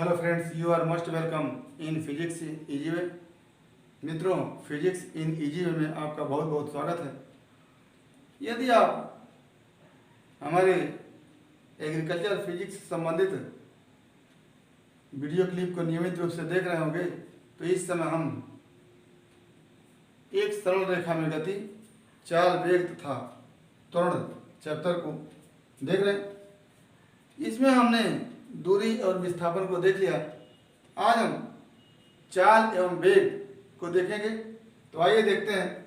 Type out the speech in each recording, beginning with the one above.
Hello friends, you are most welcome in physics easy way. मित्रों, physics in easy way में आपका बहुत बहुत स्वागत है। यदि आप हमारे एग्रीकल्चर फिजिक्स से संबंधित वीडियो क्लिप को नियमित रूप से देख रहे होंगे तो इस समय हम एक सरल रेखा में गति, चाल, वेग तथा त्वरण चैप्टर को देख रहे हैं। इसमें हमने दूरी और विस्थापन को देख लिया। आज हम चाल एवं वेग को देखेंगे। तो आइए देखते हैं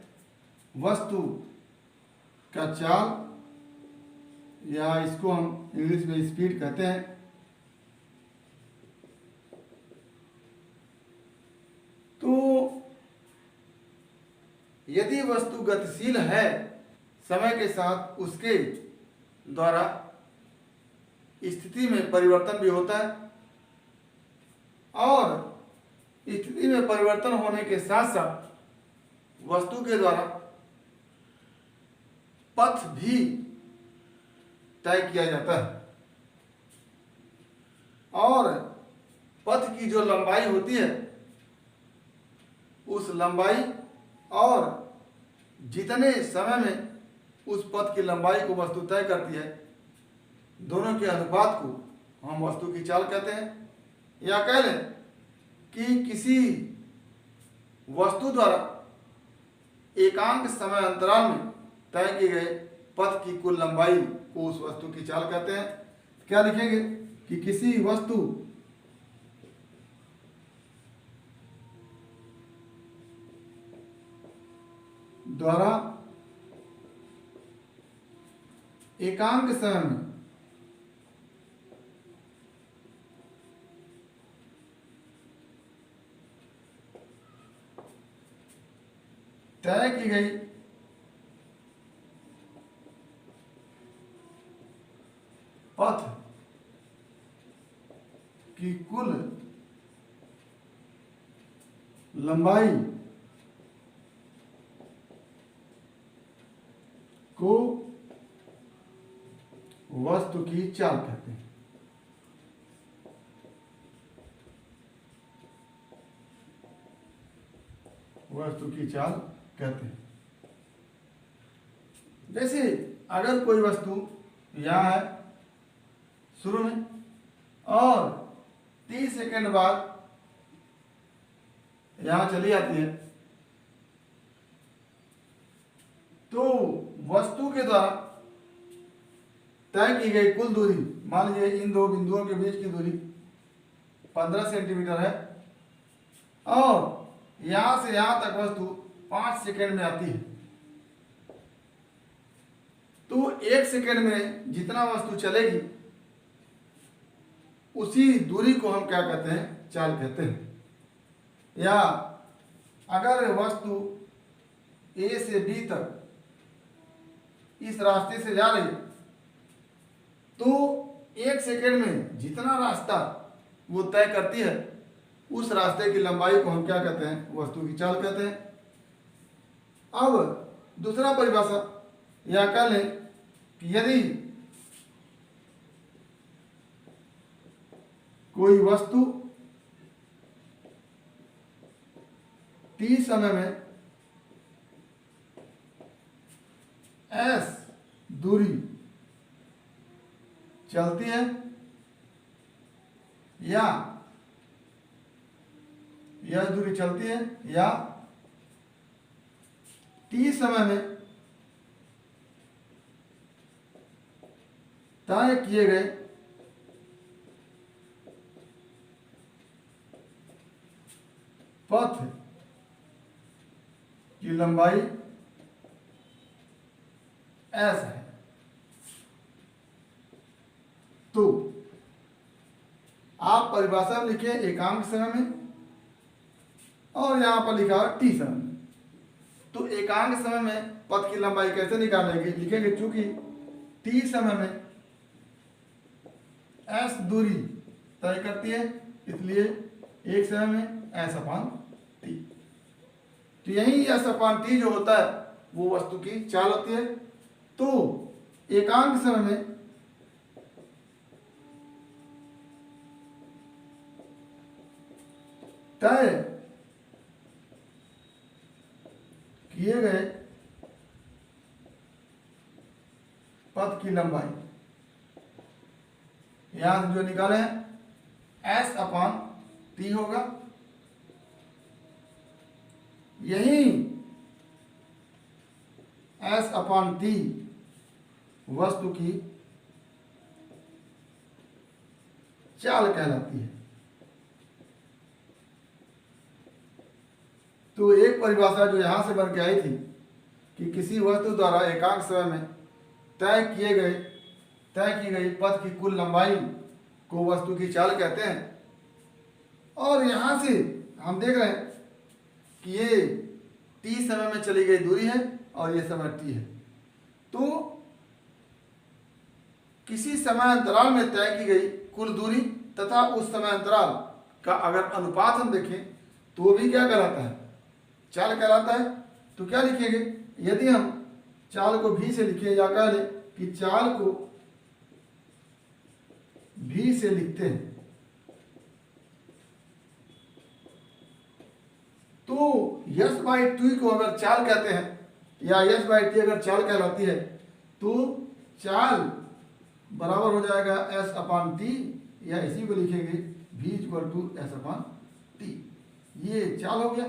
वस्तु का चाल, या इसको हम इंग्लिश में स्पीड कहते हैं। तो यदि वस्तु गतिशील है, समय के साथ उसके द्वारा स्थिति में परिवर्तन भी होता है, और स्थिति में परिवर्तन होने के साथ साथ वस्तु के द्वारा पथ भी तय किया जाता है। और पथ की जो लंबाई होती है, उस लंबाई और जितने समय में उस पथ की लंबाई को वस्तु तय करती है, दोनों के अनुपात को हम वस्तु की चाल कहते हैं। या कह लें कि किसी वस्तु द्वारा एकांक समय अंतराल में तय किए गए पथ की कुल लंबाई को उस वस्तु की चाल कहते हैं। क्या लिखेंगे कि किसी वस्तु द्वारा एकांक समय में तय की गई पथ की कुल लंबाई को वस्तु की चाल कहते हैं। वस्तु की चाल कहते हैं। जैसे अगर कोई वस्तु यहाँ है शुरू में, और 30 सेकंड बाद यहाँ चली जाती है, तो वस्तु के द्वारा तय की गई कुल दूरी, मान लीजिए इन दो बिंदुओं के बीच की दूरी 15 सेंटीमीटर है, और यहां से यहां तक वस्तु 5 सेकंड में आती है। तो 1 सेकंड में जितना वस्तु चलेगी, उसी दूरी को हम क्या कहते हैं? चाल कहते हैं। या अगर वस्तु ए से बी तक इस रास्ते से जा रही है, तो 1 सेकंड में जितना रास्ता वो तय करती है, उस रास्ते की लंबाई को हम क्या कहते हैं? वस्तु की चाल कहते हैं। अब दूसरा परिभाषा, या कह लें कि यदि कोई वस्तु t समय में s दूरी चलती है, या यह दूरी चलती है, या t समय में तय किए गए पथ की लंबाई s है, तो आप परिभाषा में लिखे एकांक समय में, और यहां पर लिखा है t समय में। तो एकांक समय में पथ की लंबाई कैसे निकालेंगे? लिखेंगे चूंकि t समय में s दूरी तय करती है, इसलिए एक समय में s अपान t। तो यही s अपान t जो होता है वो वस्तु की चाल होती है। तो एकांक समय में तय किए गए पथ की लंबाई, यहां से जो निकाले हैं S अपान T होगा। यही S अपान T वस्तु की चाल कहलाती है। तो एक परिभाषा जो यहां से बन के आई थी कि किसी वस्तु द्वारा एकांक समय में तय की गई पथ की कुल लंबाई को वस्तु की चाल कहते हैं। और यहां से हम देख रहे हैं कि ये t समय में चली गई दूरी है और ये समय t है। तो किसी समय अंतराल में तय की गई कुल दूरी तथा उस समय अंतराल का अगर अनुपात हम देखें तो वो भी क्या कहलाता है, चाल कहलाता है। तो क्या लिखेंगे, यदि हम चाल को v से लिखें या कह लें कि चाल को v से लिखते हैं, तो यस बाई टी को अगर चाल कहते हैं या यस बाई टी अगर चाल कहलाती है तो चाल बराबर हो जाएगा एस अपान टी, या इसी को लिखेंगे v equal to S upon T. ये चाल हो गया।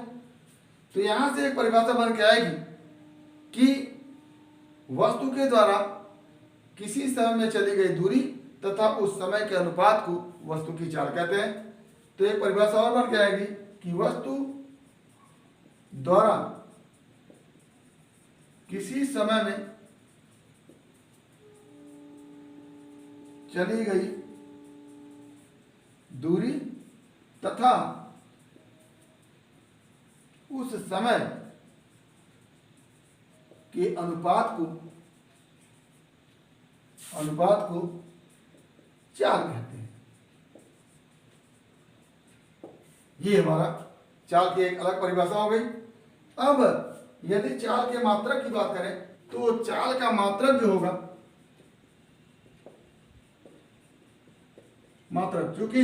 तो यहां से एक परिभाषा बन के आएगी कि वस्तु के द्वारा किसी समय में चली गई दूरी तथा उस समय के अनुपात को वस्तु की चाल कहते हैं। तो एक परिभाषा और बन के आएगी कि वस्तु द्वारा किसी समय में चली गई दूरी तथा उस समय के अनुपात को चाल कहते हैं। ये हमारा चाल की एक अलग परिभाषा हो गई। अब यदि चाल के मात्रक की बात करें तो चाल का मात्रक जो होगा, मात्रक चूंकि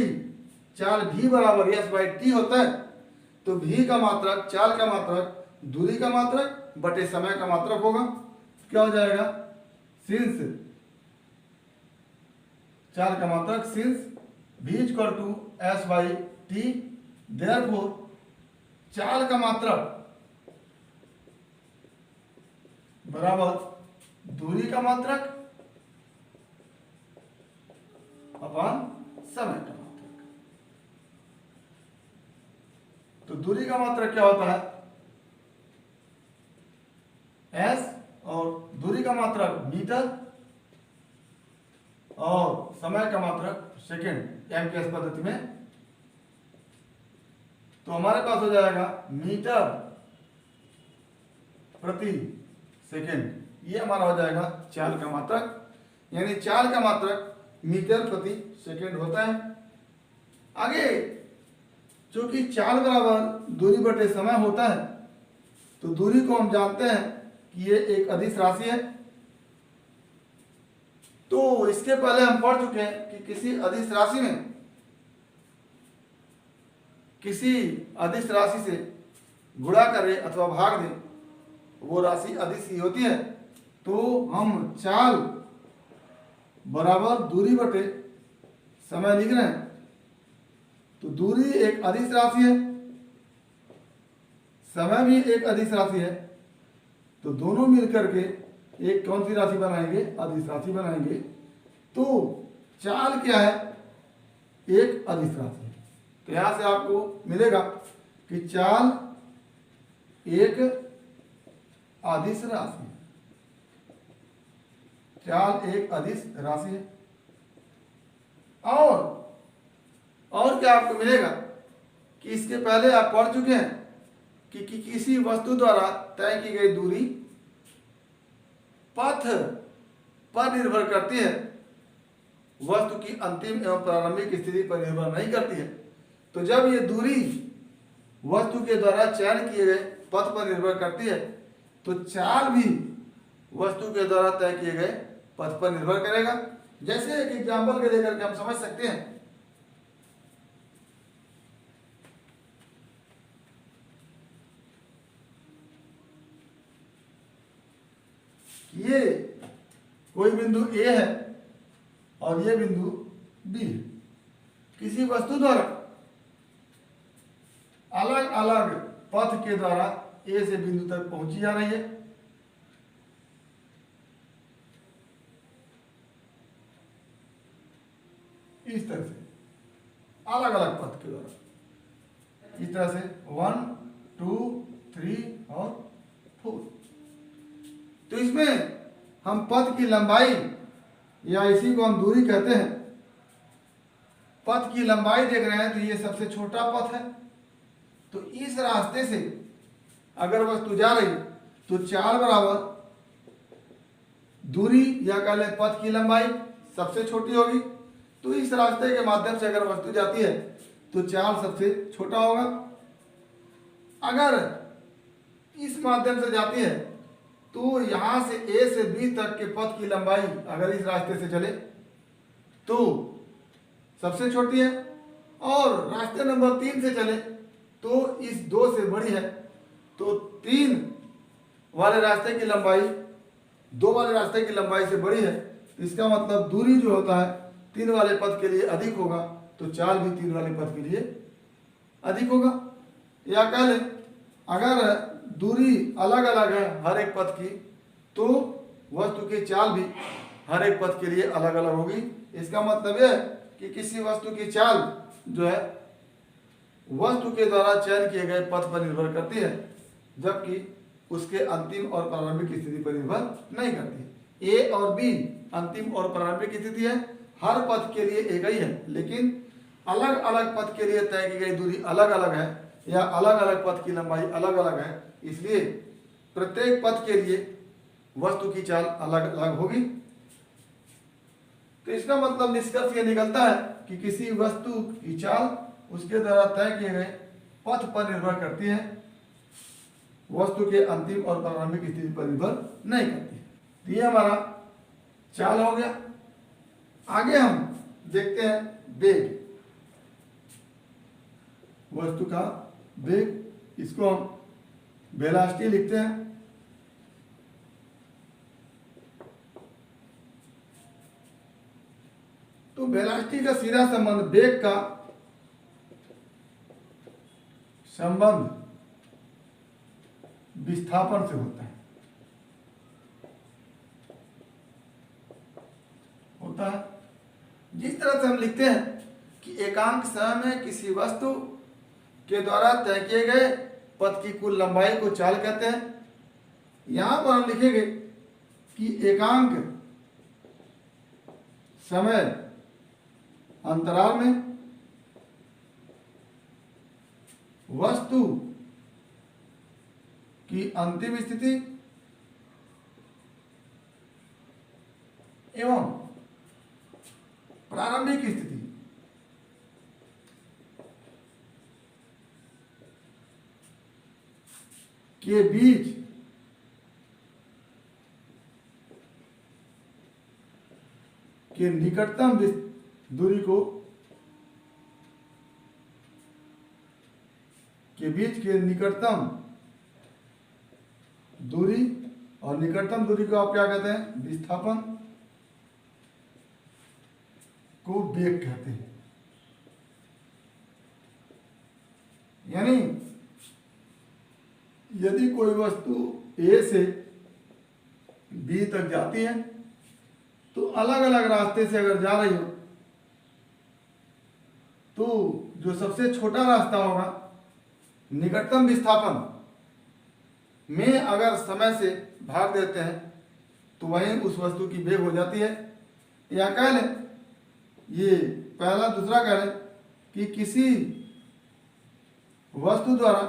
चाल v बराबर एस बाई टी होता है तो v का मात्रक, चाल का मात्रक दूरी का मात्रक बटे समय का मात्रक होगा। क्या हो जाएगा, सिंस चाल का मात्रक since v equal to S by T, therefore चाल का मात्रक बराबर दूरी का मात्रक अपान समय का मात्रक। तो दूरी का मात्रक क्या होता है, s, और दूरी का मात्रक मीटर और समय का मात्रक सेकेंड एमकेएस पद्धति में। तो हमारे पास हो जाएगा मीटर प्रति सेकेंड, ये हमारा हो जाएगा चाल का मात्रक, यानी चाल का मात्रक मीटर प्रति सेकेंड होता है। आगे चूंकि चाल बराबर दूरी बटे समय होता है तो दूरी को हम जानते हैं कि ये एक अदिश राशि है। तो इसके पहले हम पढ़ चुके हैं कि किसी अदिश राशि से गुणा करें अथवा भाग दें, वो राशि अदिश ही होती है। तो हम चाल बराबर दूरी बटे समय लिख रहे हैं। तो दूरी एक अदिश राशि है, समय भी एक अदिश राशि है, तो दोनों मिलकर के एक कौन सी राशि बनाएंगे, अदिश राशि बनाएंगे। तो चाल क्या है, एक अदिश राशि है। तो यहां से आपको मिलेगा कि चाल एक अदिश राशि है, चाल एक अदिश राशि है। और क्या आपको मिलेगा कि इसके पहले आप पढ़ चुके हैं कि किसी वस्तु द्वारा तय की गई दूरी पथ पर निर्भर करती है, वस्तु की अंतिम एवं प्रारंभिक स्थिति पर निर्भर नहीं करती है। तो जब ये दूरी वस्तु के द्वारा चयन किए गए पथ पर निर्भर करती है तो चाल भी वस्तु के द्वारा तय किए गए पथ पर निर्भर करेगा। जैसे एक एग्जाम्पल के लेकर के हम समझ सकते हैं कि ये कोई बिंदु ए है और ये बिंदु बी है, किसी वस्तु द्वारा अलग अलग पथ के द्वारा ए से बिंदु तक पहुंची जा रही है। इस तरह से अलग अलग पथ के द्वारा, इस तरह से 1 2 3 और 4। तो इसमें हम पथ की लंबाई या इसी को हम दूरी कहते हैं। पथ की लंबाई देख रहे हैं तो ये सबसे छोटा पथ है। तो इस रास्ते से अगर वस्तु जा रही तो चाल बराबर दूरी या कह लें पथ की लंबाई सबसे छोटी होगी। तो इस रास्ते के माध्यम से अगर वस्तु जाती है तो चाल सबसे छोटा होगा। अगर इस माध्यम से जाती है तो यहां से ए से बी तक के पथ की लंबाई अगर इस रास्ते से चले तो सबसे छोटी है, और रास्ते नंबर 3 से चले तो इस 2 से बड़ी है। तो 3 वाले रास्ते की लंबाई 2 वाले रास्ते की लंबाई से बड़ी है। इसका मतलब दूरी जो होता है 3 वाले पथ के लिए अधिक होगा, तो चाल भी 3 वाले पथ के लिए अधिक होगा। या कह लें अगर दूरी अलग अलग है हर एक पथ की तो वस्तु की चाल भी हर एक पथ के लिए अलग अलग होगी। इसका मतलब यह है कि किसी वस्तु की चाल जो है वस्तु के द्वारा चयन किए गए पथ पर निर्भर करती है, जबकि उसके अंतिम और प्रारंभिक स्थिति पर निर्भर नहीं करती। ए और बी अंतिम और प्रारंभिक स्थिति है, हर पथ के लिए एक ही है, लेकिन अलग अलग पथ के लिए तय की गई दूरी अलग अलग है या अलग अलग पथ की लंबाई अलग अलग है। इसलिए प्रत्येक पथ के लिए वस्तु की चाल अलग अलग होगी। तो इसका मतलब निष्कर्ष ये निकलता है कि किसी वस्तु की चाल उसके द्वारा तय किए गए पथ पर निर्भर करती है, वस्तु के अंतिम और प्रारंभिक स्थिति पर निर्भर नहीं करती है। तो ये हमारा चाल हो गया। आगे हम देखते हैं वेग, वस्तु का वेग। इसको हम वेलोसिटी लिखते हैं। तो वेलोसिटी का सीधा संबंध वेग का संबंध विस्थापन से होता है। जिस तरह से हम लिखते हैं कि एकांक समय में किसी वस्तु के द्वारा तय किए गए पथ की कुल लंबाई को चाल कहते हैं, यहां पर हम लिखेंगे कि एकांक समय अंतराल में वस्तु की अंतिम स्थिति एवं प्रारंभिक स्थिति के बीच के निकटतम दूरी को के बीच के निकटतम दूरी, और निकटतम दूरी को आप क्या कहते हैं? विस्थापन को वेग कहते हैं। यानी यदि कोई वस्तु ए से बी तक जाती है तो अलग अलग रास्ते से अगर जा रही हो तो जो सबसे छोटा रास्ता होगा निकटतम विस्थापन में अगर समय से भाग देते हैं तो वहीं उस वस्तु की वेग हो जाती है। या कह लें, ये पहला दूसरा कह लें कि किसी वस्तु द्वारा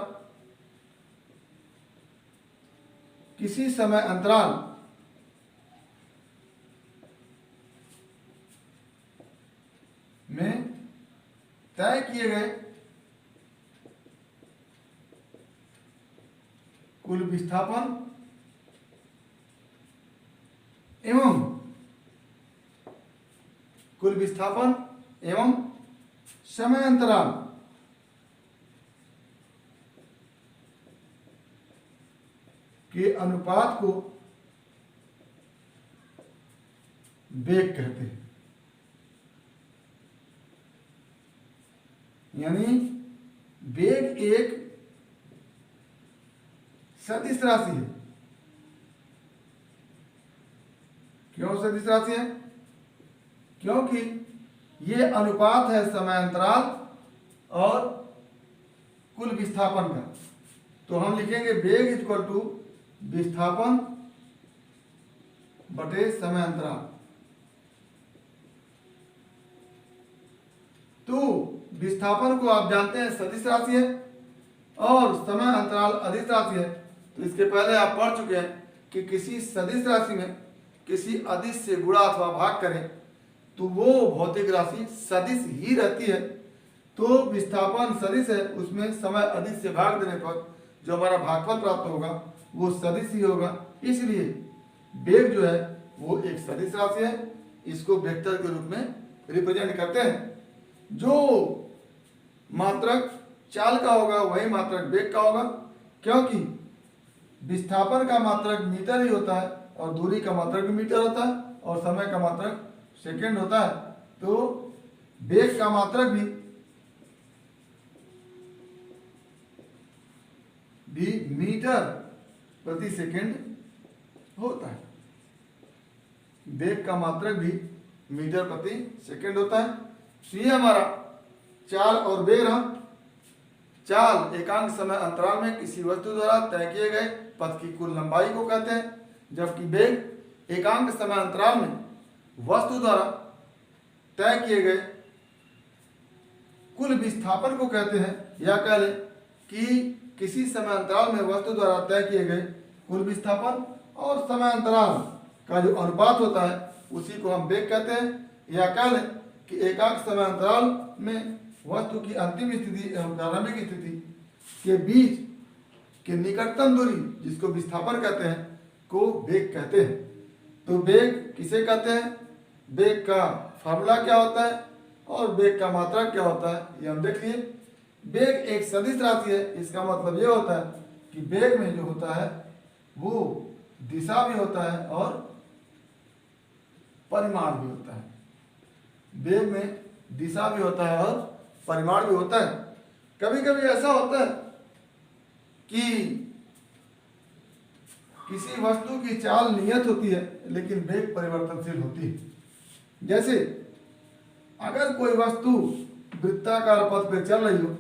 किसी समय अंतराल में तय किए गए कुल विस्थापन एवं समय अंतराल के अनुपात को वेग कहते हैं। यानी वेग एक सदिश राशि है। क्यों सदिश राशि है? क्योंकि ये अनुपात है समय अंतराल और कुल विस्थापन का। तो हम लिखेंगे वेग इक्वल टू विस्थापन बटे समय अंतराल। तो विस्थापन को आप जानते हैं सदिश राशि है और समय अंतराल अदिश राशि है। तो इसके पहले आप पढ़ चुके हैं कि किसी सदिश राशि में किसी अदिश से गुणा अथवा भाग करें तो वो भौतिक राशि सदिश ही रहती है। तो विस्थापन सदिश है, उसमें समय अदिश से भाग देने पर जो हमारा भागफल प्राप्त होगा वो सदिश ही होगा। इसलिए वेग जो है वो एक सदिश राशि है। इसको वेक्टर के रूप में रिप्रेजेंट करते हैं। जो मात्रक चाल का होगा वही मात्रक वेग का होगा, क्योंकि विस्थापन का मात्रक मीटर ही होता है और दूरी का मात्रक भी मीटर होता है और समय का मात्रक सेकंड होता है। तो वेग का मात्रक भी मीटर प्रति सेकंड होता है। वेग का मात्रक भी मीटर प्रति सेकंड होता है। तो ये हमारा चाल और वेग रहा। चाल एकांक समय अंतराल में किसी वस्तु द्वारा तय किए गए पथ की कुल लंबाई को कहते हैं, जबकि वेग एकांक समय अंतराल में वस्तु द्वारा तय किए गए कुल विस्थापन को कहते हैं। या कह लें कि किसी समय अंतराल में वस्तु द्वारा तय किए गए कुल विस्थापन और समय अंतराल का जो अनुपात होता है उसी को हम वेग कहते हैं। या कह लें कि एकांक समय अंतराल में वस्तु की अंतिम स्थिति एवं प्रारंभिक स्थिति के बीच के निकटतम दूरी जिसको विस्थापन कहते हैं को वेग कहते हैं। तो वेग किसे कहते हैं, वेग का फार्मूला क्या होता है और वेग का मात्रक क्या होता है ये हम देख लिए। वेग एक सदिश राशि है। इसका मतलब ये होता है कि वेग में जो होता है वो दिशा भी होता है और परिमाण भी होता है। वेग में दिशा भी होता है और परिमाण भी होता है। कभी कभी ऐसा होता है कि किसी वस्तु की चाल नियत होती है लेकिन वेग परिवर्तनशील होती है। जैसे अगर कोई वस्तु वृत्ताकार पथ पर चल रही हो,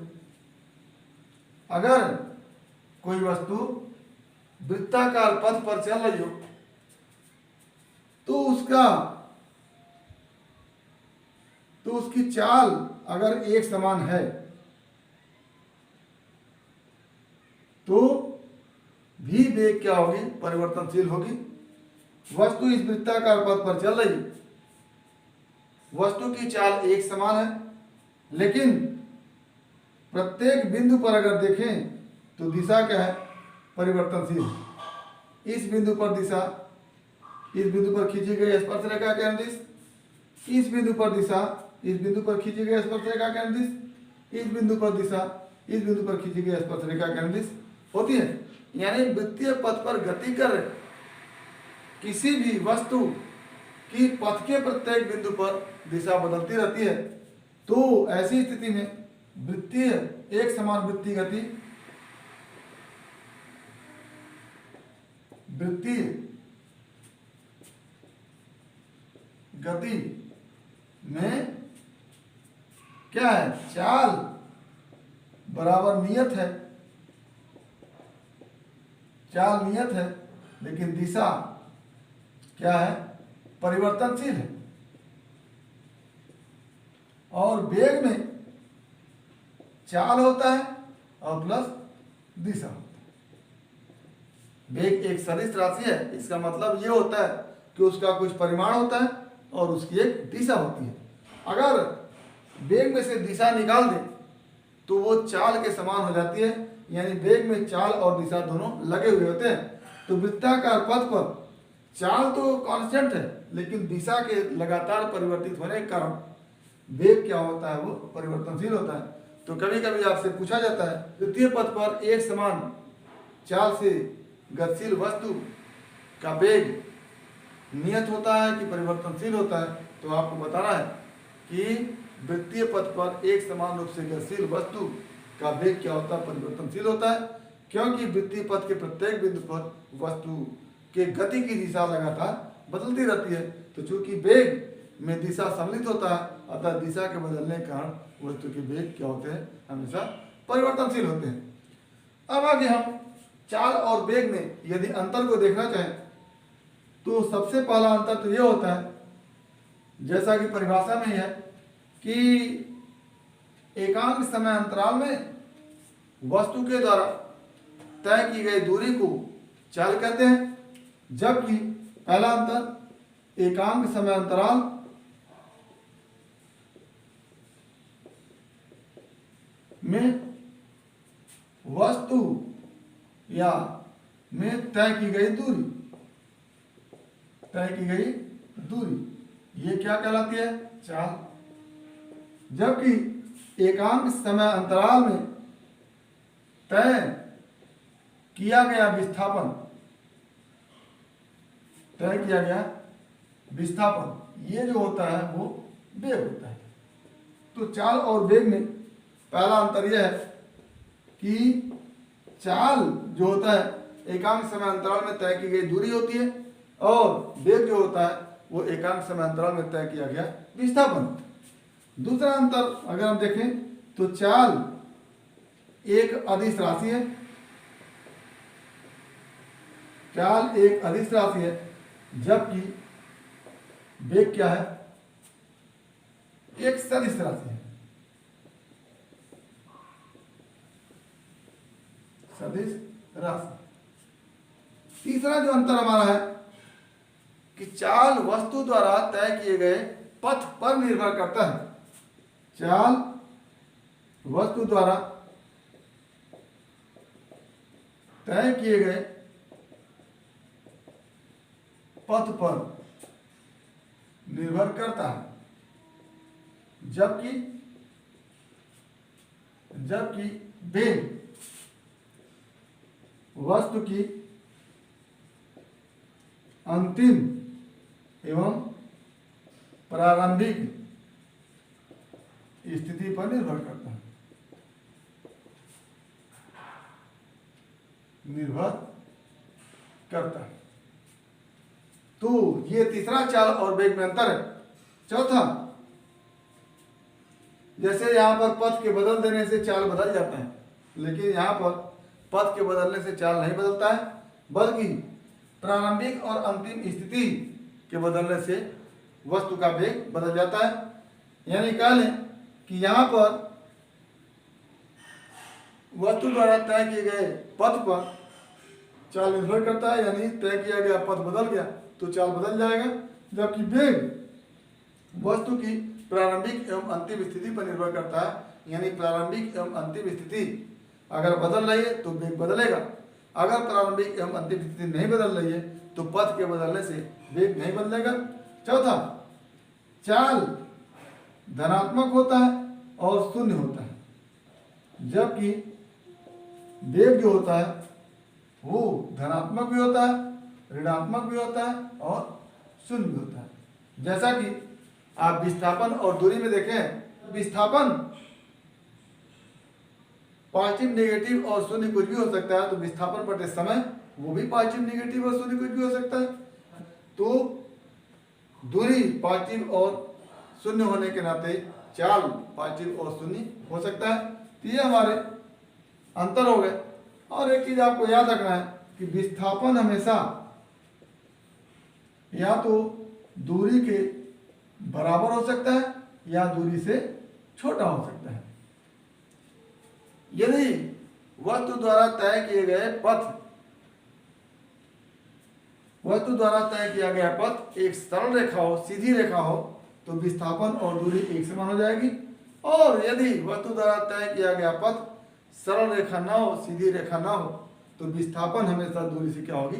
अगर कोई वस्तु वृत्ताकार पथ पर चल रही हो तो उसकी चाल अगर एक समान है तो भी वेग क्या होगी, परिवर्तनशील होगी। वस्तु इस वृत्ताकार पथ पर चल रही, वस्तु की चाल एक समान है, लेकिन प्रत्येक बिंदु पर अगर देखें तो दिशा क्या है, परिवर्तनशील। इस बिंदु पर दिशा, इस बिंदु पर खींची गई स्पर्श रेखा के अनुदिश, इस बिंदु पर दिशा, इस बिंदु पर खींची गई स्पर्श रेखा के अनुदिश, इस बिंदु पर दिशा, इस बिंदु पर खींची गई स्पर्श रेखा के अनुदिश होती है। यानी वृत्तीय पथ पर गति कर किसी भी वस्तु की पथ के प्रत्येक बिंदु पर दिशा बदलती रहती है। तो ऐसी स्थिति में वृत्तीय एक समान वृत्तीय गति में क्या है, चाल बराबर नियत है, चाल नियत है लेकिन दिशा क्या है, परिवर्तनशील है। और वेग में चाल होता है और प्लस दिशा होता है। वेग एक सदिश राशि है। इसका मतलब ये होता है कि उसका कुछ परिमाण होता है और उसकी एक दिशा होती है। अगर वेग में से दिशा निकाल दे तो वो चाल के समान हो जाती है। यानी वेग में चाल और दिशा दोनों लगे हुए होते हैं। तो वृत्ताकार पथ पर चाल तो कांस्टेंट है लेकिन दिशा के लगातार परिवर्तित होने के कारण वेग क्या होता है, वो परिवर्तनशील होता है। तो कभी कभी आपसे पूछा जाता है वृत्तीय पथ पर एक समान चाल से गतिशील वस्तु का वेग नियत होता है कि परिवर्तनशील होता है, तो आपको बताना है कि वृत्तीय पथ पर एक समान रूप से गतिशील वस्तु का वेग क्या होता है, परिवर्तनशील होता है, क्योंकि वृत्तीय पथ के प्रत्येक बिंदु पर वस्तु के गति की दिशा लगातार बदलती रहती है। तो चूंकि वेग में दिशा सम्मिलित होता है, अतः दिशा के बदलने के कारण वस्तु के वेग क्या होते हैं, हमेशा परिवर्तनशील होते हैं। अब आगे हम चाल और वेग में यदि अंतर को देखना चाहें तो सबसे पहला अंतर तो ये होता है, जैसा कि परिभाषा में ही है, कि एकांक समय अंतराल में वस्तु के द्वारा तय की गई दूरी को चाल कहते हैं, जबकि पहला अंतर एकांक समय अंतराल में वस्तु या में तय की गई दूरी, ये क्या कहलाती है, चाल। जबकि एकांक समय अंतराल में तय किया गया विस्थापन, ये जो होता है वो वेग होता है। तो चाल और वेग में पहला अंतर यह है कि चाल जो होता है एकांक समय अंतराल में तय की गई दूरी होती है, और वेग जो होता है वो एकांक समय अंतराल में तय किया गया विस्थापन। दूसरा अंतर अगर हम देखें तो चाल एक अदिश राशि है, जबकि वेग क्या है, एक सदिश राशि है, तीसरा जो अंतर हमारा है कि चाल वस्तु द्वारा तय किए गए पथ पर निर्भर करता है। चाल वस्तु द्वारा तय किए गए पथ पर निर्भर करता है, जबकि वेग वस्तु की अंतिम एवं प्रारंभिक स्थिति पर निर्भर करता है। तो ये तीसरा चाल और वेग में अंतर है। चौथा, जैसे यहां पर पथ के बदल देने से चाल बदल जाता है, लेकिन यहां पर पथ के बदलने से चाल नहीं बदलता है, बल्कि प्रारंभिक और अंतिम स्थिति के बदलने से वस्तु का वेग बदल जाता है। यानी कह लें कि यहाँ पर वस्तु द्वारा तय किए गए पथ पर चाल निर्भर करता है, यानी तय किया गया पथ बदल गया तो चाल बदल जाएगा, जबकि वेग वस्तु की प्रारंभिक एवं अंतिम स्थिति पर निर्भर करता है। यानी प्रारंभिक एवं अंतिम स्थिति अगर बदल रही है तो वेग बदलेगा, अगर प्रारंभिक एवं अंतिम स्थिति नहीं बदल रही है तो पथ के बदलने से वेग नहीं बदलेगा। चौथा, चाल धनात्मक होता है और शून्य होता है, जबकि वेग जो होता है वो धनात्मक भी होता है, ऋणात्मक भी होता है और शून्य भी होता है। जैसा कि आप विस्थापन और दूरी में देखें, विस्थापन पॉजिटिव, नेगेटिव और शून्य कुछ भी हो सकता है, तो विस्थापन बटे समय वो भी पॉजिटिव, नेगेटिव और शून्य कुछ भी हो सकता है। तो दूरी पॉजिटिव और शून्य होने के नाते चाल पॉजिटिव और शून्य हो सकता है। तो ये हमारे अंतर हो गए। और एक चीज आपको याद रखना है कि विस्थापन हमेशा या तो दूरी के बराबर हो सकता है या दूरी से छोटा हो सकता है। यदि वस्तु द्वारा तय किए गए पथ एक सरल रेखा हो, सीधी रेखा हो, तो विस्थापन और दूरी एक समान हो जाएगी। और यदि वस्तु द्वारा तय किया गया पथ सरल रेखा ना हो, सीधी रेखा ना हो, तो विस्थापन हमेशा दूरी से क्या होगी,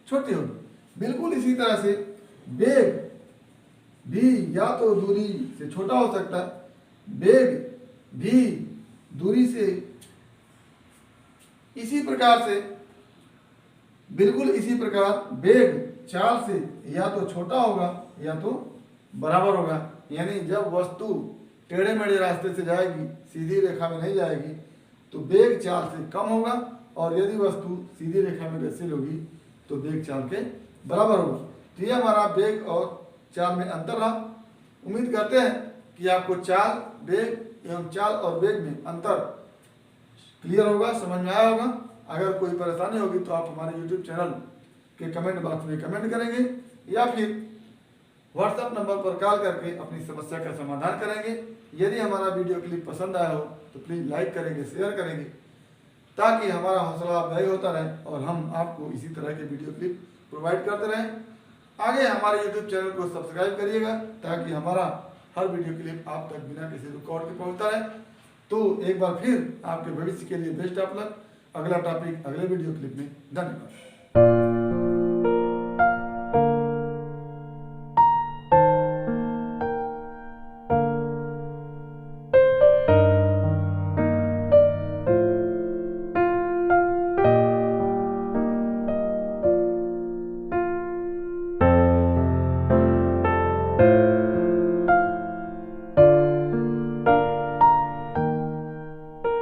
छोटी होगी। बिल्कुल इसी तरह से वेग भी या तो दूरी से छोटा हो सकता है, वेग भी दूरी से इसी प्रकार से, बिल्कुल इसी प्रकार वेग चाल से या तो छोटा होगा या तो बराबर होगा। यानी जब वस्तु टेढ़े मेढ़े रास्ते से जाएगी, सीधी रेखा में नहीं जाएगी, तो वेग चाल से कम होगा, और यदि वस्तु सीधी रेखा में गतिशील होगी तो वेग चाल के बराबर होगा। तो ये हमारा वेग और चाल में अंतर रहा। उम्मीद करते हैं कि आपको चाल, वेग एवं चाल और वेग में अंतर क्लियर होगा, समझ में आया होगा। अगर कोई परेशानी होगी तो आप हमारे YouTube चैनल के कमेंट बॉक्स में कमेंट करेंगे या फिर व्हाट्सएप नंबर पर कॉल करके अपनी समस्या का समाधान करेंगे। यदि हमारा वीडियो क्लिप पसंद आया हो तो प्लीज़ लाइक करेंगे, शेयर करेंगे, ताकि हमारा हौसला अफजाई होता रहे और हम आपको इसी तरह के वीडियो क्लिप प्रोवाइड करते रहें। आगे हमारे YouTube चैनल को सब्सक्राइब करिएगा ताकि हमारा हर वीडियो क्लिप आप तक बिना किसी रुकावट के पहुंचता रहे। तो एक बार फिर आपके भविष्य के लिए बेस्ट ऑफ लक। अगला टॉपिक अगले वीडियो क्लिप में। धन्यवाद।